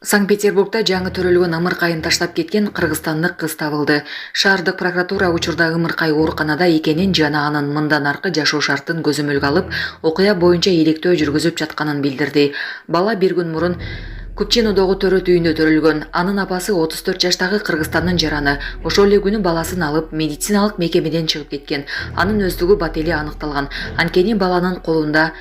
Санкт-Петербургда жаңы төрөлгөн ымыркайын таштап кеткен кыргызстандык кыз табылды. Шаардык прокуратура учурда ымыркай ооруканада экенин жана анын мындан аркы жашоо шартын көзөмөлгө алып, окуя боюнча иликтөө жүргүзүп жатканын билдирди. Бала бир күн мурун Купчинодогу төрөт үйүндө төрөлгөн. Анын апасы 34 жаштагы Кыргызстандын жараны. Ошол эле күнү баласын алып медициналык мекемеден чыгып кеткен. Анын өздүгү бат эли аныкталган. Анткени баланын колунда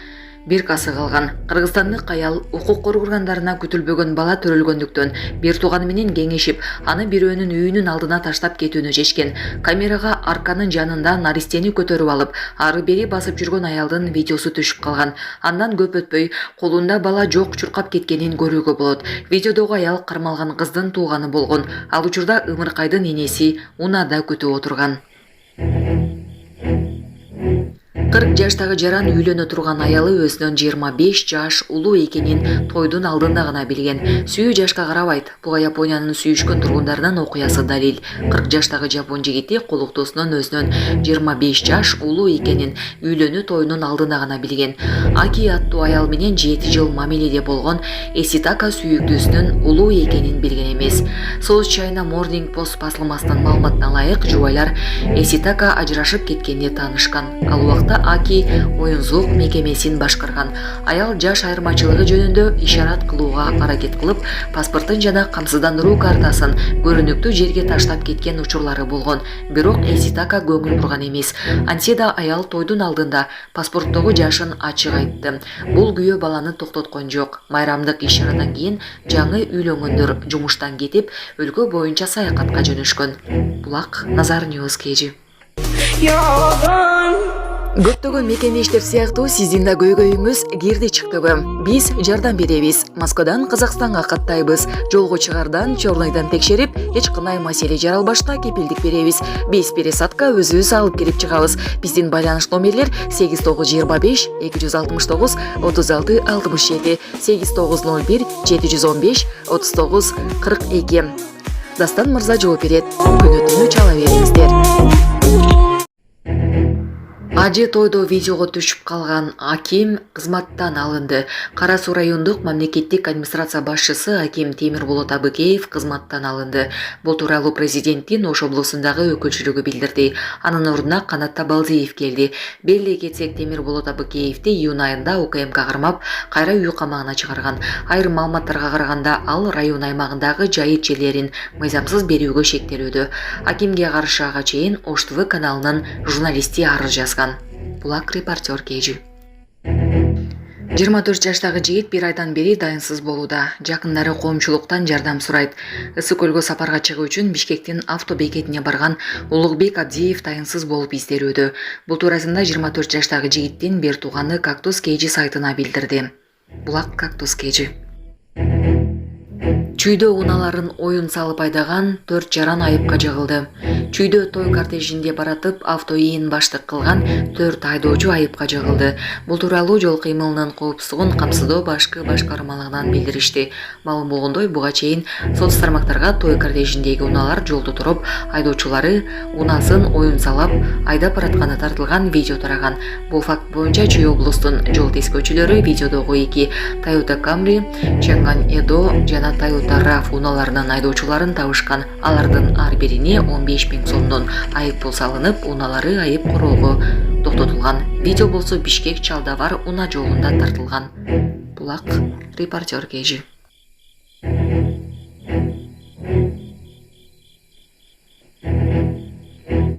биркасы калган. Кыргызстандык аял укук коргооргандарына күтүлбөгөн бала төрөлгөндүктөн бир тууганы менен кеңешип, аны бирөөнүн үйүнүн алдына таштап кетүүнү чечкен. Камерага арканын жанында наристени көтөрүп алып, ары бери басып жүргөн аялдын видеосу түшүп калган. Андан көп өтпөй, колунда бала жок чуркап кеткенин көрүүгө болот. Видеодогу аял кармалган кыздын тууганы болгон. Ал учурда ымыркайдын энеси унаада күтүп отурган. 40 жаштагы жаран үйлөнө турган аялы өзүнүн 25 жаш улуу экенин тойдун алдында гана билген. Сүйүү жашка карабайт. Буга Япониянын сүйүшкөн тургундарынын окуясы далил. 40 жаштагы жапон жигити колуктуусунун өзүнүн 25 жаш улуу экенин үйлөнүү тоюнун алдында гана билген. Аки аттуу аял менен 7 жыл мамиледе болгон Эситака сүйүктүүсүнүн улуу экенин билген эмес. South China Morning Post басылмасынын маалыматына ылайык, жубайлар Эситака ажырашып кеткенде таанышкан. Ал убакта Аки оюнзук мекемесин башкарган. Аял жаш айырмачылыгы жөнүндө ишарат кылууга аракет кылып, паспортун жана камсыздандыруу картасын көрүнүктүү жерге таштап кеткен учурлары болгон. Бирок Эситака көңүл бурган эмес. Антсе да аял тойдун алдында паспорттогу жашын ачык айтты. Бул күйөө баланы токтоткон жок. Майрамдык иш-чарадан кийин жаңы үйлөнгөндөр жумуштан кетип, өлкө боюнча саякатка жөнөшкөн. Булак Назар News KG. Көптөгөн мекеме иштер сыяктуу сиздин да көйгөйүңүз кирди чыктыбы? Биз жардам беребиз. Москвадан Казакстанга каттайбыз. Жолго чыгардан, чорнойдон текшерип, эч кандай маселе жаралбашта кепилдик беребиз. Биз пересадка өзүбүз алып кирип чыгабыз. Биздин байланыш номерлер 8925 269 36 67 8901 715 39 42. Дастан мырза жооп берет. Күнү түнү чала бериңиздер. Ажы тойдо видеого түшүп калган Аким кызматтан алынды. Кара Суу райондук мамлекеттик администрация башчысы Аким Темирболот Абыкеев кызматтан алынды. Бул тууралуу президенттин Ош облусундагы өкүлчүлүгү билдирди. Анын ордуна Канат Табалдиев келди. Беле кетсек, Темирболот Абыкеевди июнь айында УКМК кармап, кайра үй камагына чыгарган. Айрым маалыматтарга караганда, ал район аймагындагы жайыт жерлерин мыйзамсыз берүүгө шектелүүдө. Акимге каршы ага чейин Ош ТВ каналынын журналисти арыз жазган. Булак репортер KG. 24 жаштагы жигит бир айдан бери дайынсыз болууда. Жакындары коомчулуктан жардам сурайт. Ысык көлгө сапарга чыгуу үчүн Бишкектин автобекетине барган Улукбек Абдиев дайынсыз болуп издерүүдө. Бул туурасында 24 жаштагы жигиттин бир тууганы Кактус KG сайтына билдирди. Булак Кактус KG. Чүйдө унааларын оюн салып айдаган 4 жаран айыпка жыгылды. Чүйдө той кортежинде баратып авто ИИН баштык кылган 4 айдоочу айыпка жыгылды. Бул тууралуу жол кыймылынын коопсуздугун камсыздоо башкы башкармалыгынан билдиришти. Маалым болгондой, буга чейин соц тармактарга той кортежиндеги унаалар жолдо туруп, айдоочулары унасын оюн салап айдап баратканы тартылган видео тараган. Бул факт боюнча Чүй облустун жол тескөөчүлөрү видеодогу 2 Toyota Camry, Chang'an Edo жана Toyota RAV унааларынын айдоочуларын табышкан. Алардын ар бирине 15 000 сомдон айып пул салынып, унаалары айып короого токтотулган. Видео болсо Бишкек Чалдавар унаа жолунда тартылган. Булак репортер KG.